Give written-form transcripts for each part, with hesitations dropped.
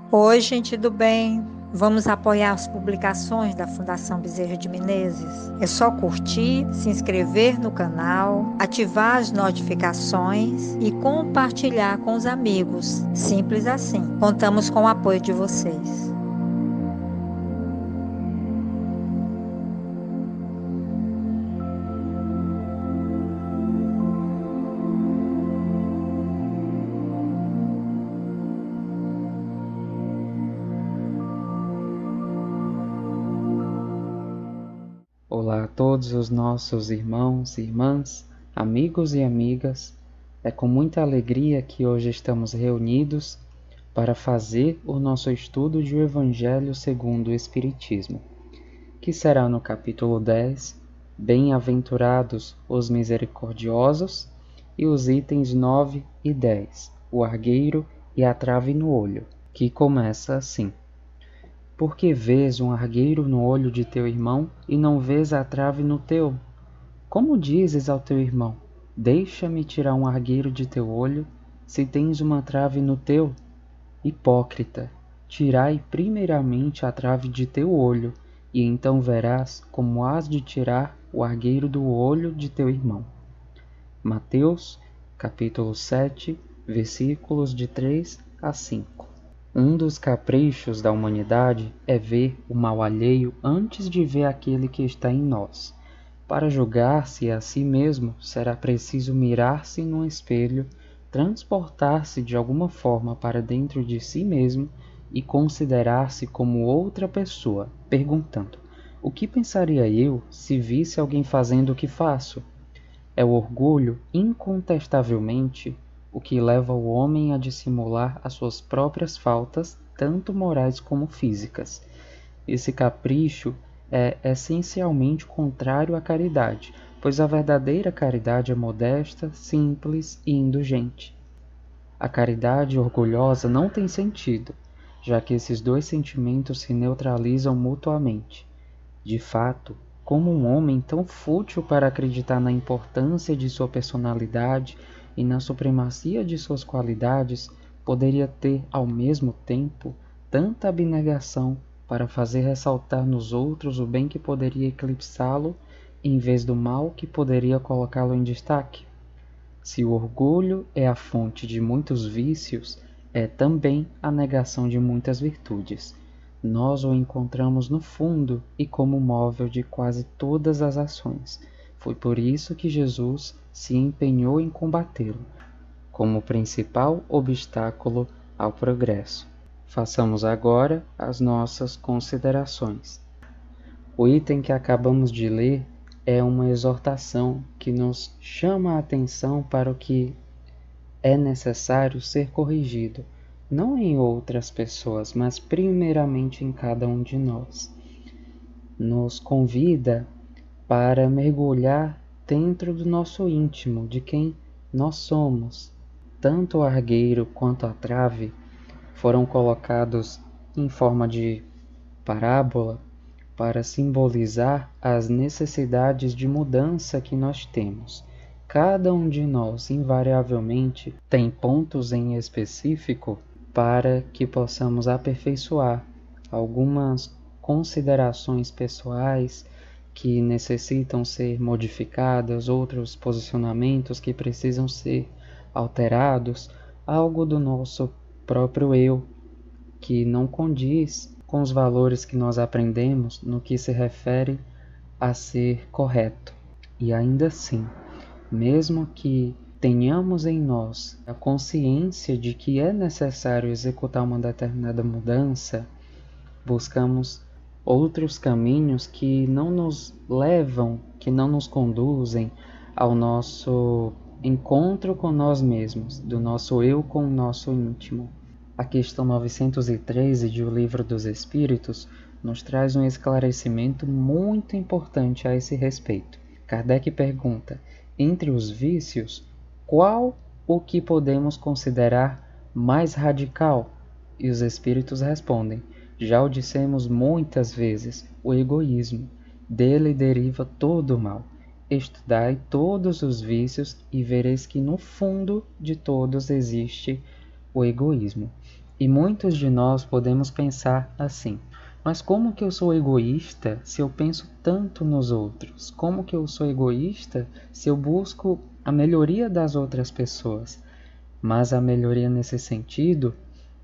Oi, gente do bem. Vamos apoiar as publicações da Fundação Bezerra de Menezes? É só curtir, se inscrever no canal, ativar as notificações e compartilhar com os amigos. Simples assim. Contamos com o apoio de vocês. Olá a todos os nossos irmãos e irmãs, amigos e amigas. É com muita alegria que hoje estamos reunidos para fazer o nosso estudo de o Evangelho segundo o Espiritismo, que será no capítulo 10, Bem-aventurados os misericordiosos, e os itens 9 e 10, o argueiro e a trave no olho, que começa assim. Por que vês um argueiro no olho de teu irmão e não vês a trave no teu? Como dizes ao teu irmão: deixa-me tirar um argueiro de teu olho, se tens uma trave no teu? Hipócrita, tirai primeiramente a trave de teu olho, e então verás como hás de tirar o argueiro do olho de teu irmão. Mateus, capítulo 7, versículos de 3 a 5. Um dos caprichos da humanidade é ver o mal alheio antes de ver aquele que está em nós. Para julgar-se a si mesmo, será preciso mirar-se num espelho, transportar-se de alguma forma para dentro de si mesmo e considerar-se como outra pessoa, perguntando: o que pensaria eu se visse alguém fazendo o que faço? É o orgulho, incontestavelmente, o que leva o homem a dissimular as suas próprias faltas, tanto morais como físicas. Esse capricho é essencialmente contrário à caridade, pois a verdadeira caridade é modesta, simples e indulgente. A caridade orgulhosa não tem sentido, já que esses dois sentimentos se neutralizam mutuamente. De fato, como um homem tão fútil para acreditar na importância de sua personalidade e na supremacia de suas qualidades, poderia ter, ao mesmo tempo, tanta abnegação para fazer ressaltar nos outros o bem que poderia eclipsá-lo, em vez do mal que poderia colocá-lo em destaque? Se o orgulho é a fonte de muitos vícios, é também a negação de muitas virtudes. Nós o encontramos no fundo e como móvel de quase todas as ações. Foi por isso que Jesus se empenhou em combatê-lo, como principal obstáculo ao progresso. Façamos agora as nossas considerações. O item que acabamos de ler é uma exortação que nos chama a atenção para o que é necessário ser corrigido, não em outras pessoas, mas primeiramente em cada um de nós. Nos convida para mergulhar dentro do nosso íntimo, de quem nós somos. Tanto o argueiro quanto a trave foram colocados em forma de parábola para simbolizar as necessidades de mudança que nós temos. Cada um de nós, invariavelmente, tem pontos em específico para que possamos aperfeiçoar algumas considerações pessoais que necessitam ser modificadas, outros posicionamentos que precisam ser alterados, algo do nosso próprio eu que não condiz com os valores que nós aprendemos no que se refere a ser correto. E ainda assim, mesmo que tenhamos em nós a consciência de que é necessário executar uma determinada mudança, buscamos outros caminhos que não nos levam, que não nos conduzem ao nosso encontro com nós mesmos, do nosso eu com o nosso íntimo. A questão 913 de O Livro dos Espíritos nos traz um esclarecimento muito importante a esse respeito. Kardec pergunta: entre os vícios, qual o que podemos considerar mais radical? E os espíritos respondem: já o dissemos muitas vezes, o egoísmo. Dele deriva todo o mal. Estudai todos os vícios e vereis que no fundo de todos existe o egoísmo. E muitos de nós podemos pensar assim: mas como que eu sou egoísta se eu penso tanto nos outros? Como que eu sou egoísta se eu busco a melhoria das outras pessoas? Mas a melhoria nesse sentido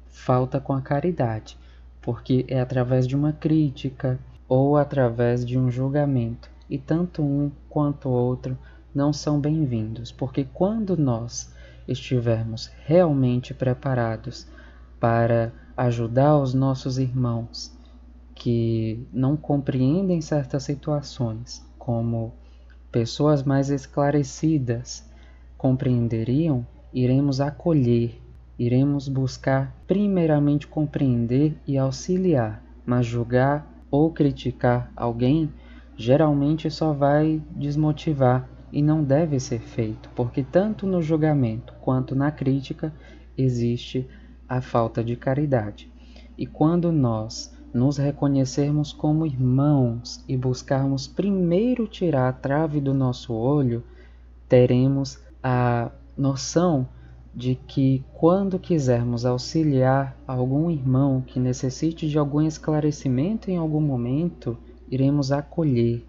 falta com a caridade, porque é através de uma crítica ou através de um julgamento, e tanto um quanto o outro não são bem-vindos, porque quando nós estivermos realmente preparados para ajudar os nossos irmãos que não compreendem certas situações, como pessoas mais esclarecidas compreenderiam, iremos acolher, iremos buscar primeiramente compreender e auxiliar, mas julgar ou criticar alguém geralmente só vai desmotivar e não deve ser feito, porque tanto no julgamento quanto na crítica existe a falta de caridade. E quando nós nos reconhecermos como irmãos e buscarmos primeiro tirar a trave do nosso olho, teremos a noção de que quando quisermos auxiliar algum irmão que necessite de algum esclarecimento em algum momento, iremos acolher,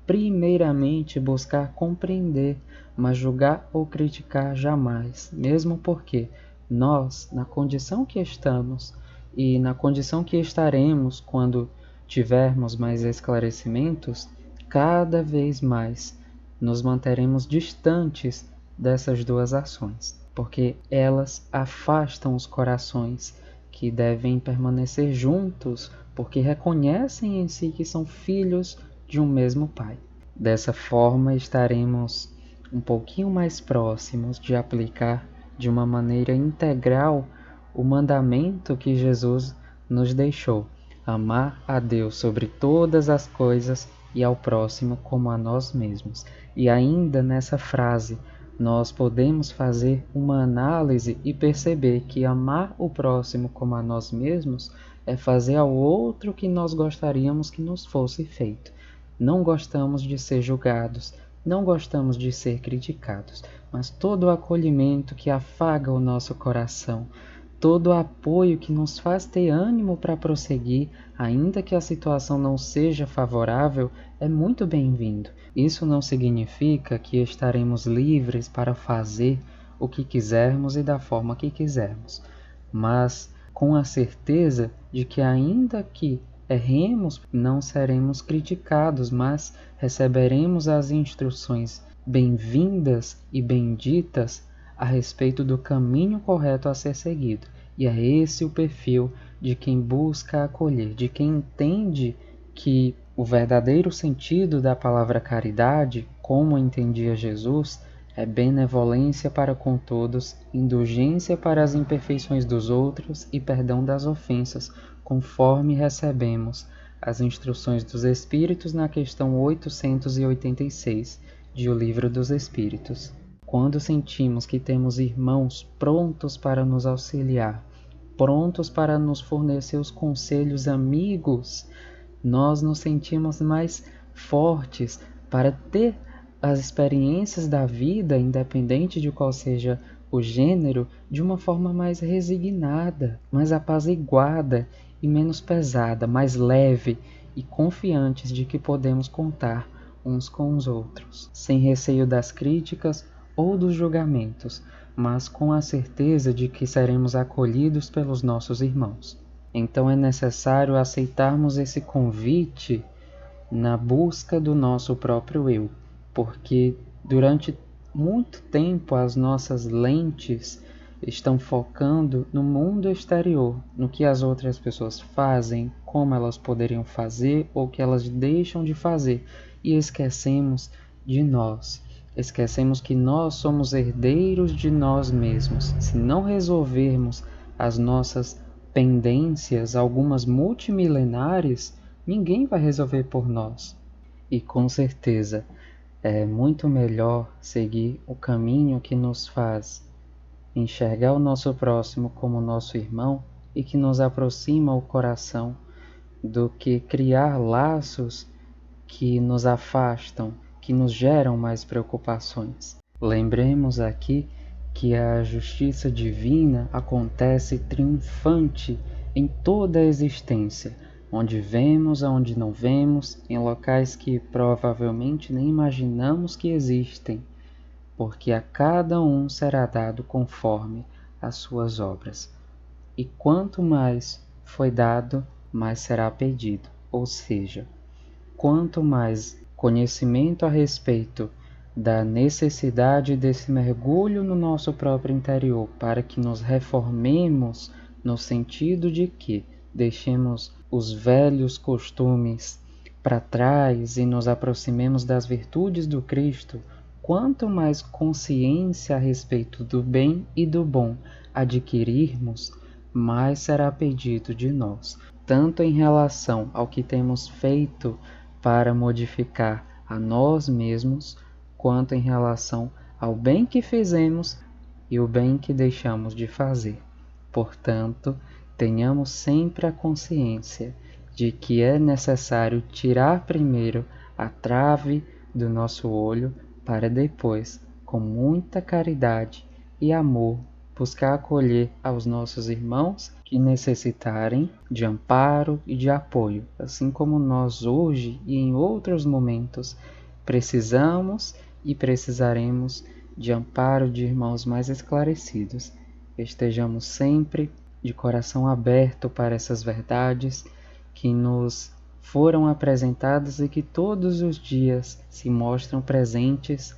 primeiramente buscar compreender, mas julgar ou criticar jamais, mesmo porque nós, na condição que estamos e na condição que estaremos quando tivermos mais esclarecimentos, cada vez mais nos manteremos distantes dessas duas ações, porque elas afastam os corações que devem permanecer juntos, porque reconhecem em si que são filhos de um mesmo Pai. Dessa forma, estaremos um pouquinho mais próximos de aplicar de uma maneira integral o mandamento que Jesus nos deixou: amar a Deus sobre todas as coisas e ao próximo como a nós mesmos. E ainda nessa frase, nós podemos fazer uma análise e perceber que amar o próximo como a nós mesmos é fazer ao outro o que nós gostaríamos que nos fosse feito. Não gostamos de ser julgados, não gostamos de ser criticados, mas todo o acolhimento que afaga o nosso coração, todo o apoio que nos faz ter ânimo para prosseguir, ainda que a situação não seja favorável, é muito bem-vindo. Isso não significa que estaremos livres para fazer o que quisermos e da forma que quisermos, mas com a certeza de que ainda que erremos, não seremos criticados, mas receberemos as instruções bem-vindas e benditas a respeito do caminho correto a ser seguido. E é esse o perfil de quem busca acolher, de quem entende que o verdadeiro sentido da palavra caridade, como entendia Jesus, é benevolência para com todos, indulgência para as imperfeições dos outros e perdão das ofensas, conforme recebemos as instruções dos Espíritos na questão 886 de O Livro dos Espíritos. Quando sentimos que temos irmãos prontos para nos auxiliar, prontos para nos fornecer os conselhos amigos, nós nos sentimos mais fortes para ter as experiências da vida, independente de qual seja o gênero, de uma forma mais resignada, mais apaziguada e menos pesada, mais leve e confiantes de que podemos contar uns com os outros, sem receio das críticas ou dos julgamentos, mas com a certeza de que seremos acolhidos pelos nossos irmãos. Então é necessário aceitarmos esse convite na busca do nosso próprio eu, porque durante muito tempo as nossas lentes estão focando no mundo exterior, no que as outras pessoas fazem, como elas poderiam fazer ou que elas deixam de fazer, e esquecemos de nós. Esquecemos que nós somos herdeiros de nós mesmos. Se não resolvermos as nossas pendências, algumas multimilenares, ninguém vai resolver por nós. E com certeza é muito melhor seguir o caminho que nos faz enxergar o nosso próximo como nosso irmão e que nos aproxima o coração, do que criar laços que nos afastam, que nos geram mais preocupações. Lembremos aqui que a justiça divina acontece triunfante em toda a existência, onde vemos, aonde não vemos, em locais que provavelmente nem imaginamos que existem, porque a cada um será dado conforme as suas obras. E quanto mais foi dado, mais será pedido. Ou seja, quanto mais conhecimento a respeito da necessidade desse mergulho no nosso próprio interior para que nos reformemos no sentido de que deixemos os velhos costumes para trás e nos aproximemos das virtudes do Cristo, quanto mais consciência a respeito do bem e do bom adquirirmos, mais será pedido de nós, tanto em relação ao que temos feito para modificar a nós mesmos, quanto em relação ao bem que fizemos e o bem que deixamos de fazer. Portanto, tenhamos sempre a consciência de que é necessário tirar primeiro a trave do nosso olho para depois, com muita caridade e amor, buscar acolher aos nossos irmãos que necessitarem de amparo e de apoio, assim como nós hoje e em outros momentos precisamos e precisaremos de amparo de irmãos mais esclarecidos. Estejamos sempre de coração aberto para essas verdades que nos foram apresentadas e que todos os dias se mostram presentes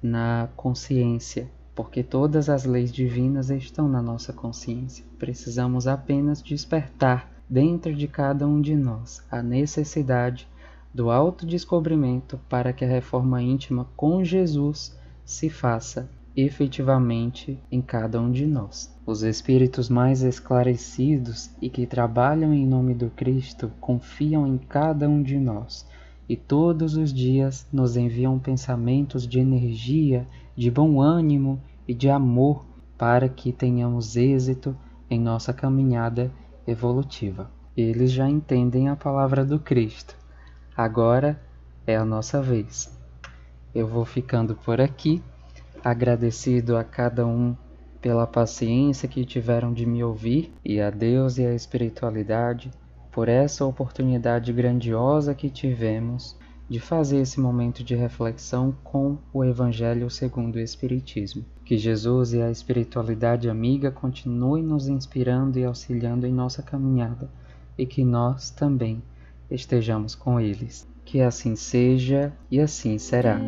na consciência, porque todas as leis divinas estão na nossa consciência. Precisamos apenas despertar dentro de cada um de nós a necessidade do autodescobrimento para que a reforma íntima com Jesus se faça efetivamente em cada um de nós. Os espíritos mais esclarecidos e que trabalham em nome do Cristo confiam em cada um de nós e todos os dias nos enviam pensamentos de energia, de bom ânimo e de amor para que tenhamos êxito em nossa caminhada evolutiva. Eles já entendem a palavra do Cristo. Agora é a nossa vez. Eu vou ficando por aqui, agradecido a cada um pela paciência que tiveram de me ouvir e a Deus e a espiritualidade por essa oportunidade grandiosa que tivemos de fazer esse momento de reflexão com o Evangelho segundo o Espiritismo. Que Jesus e a espiritualidade amiga continuem nos inspirando e auxiliando em nossa caminhada e que nós também estejamos com eles. Que assim seja e assim será.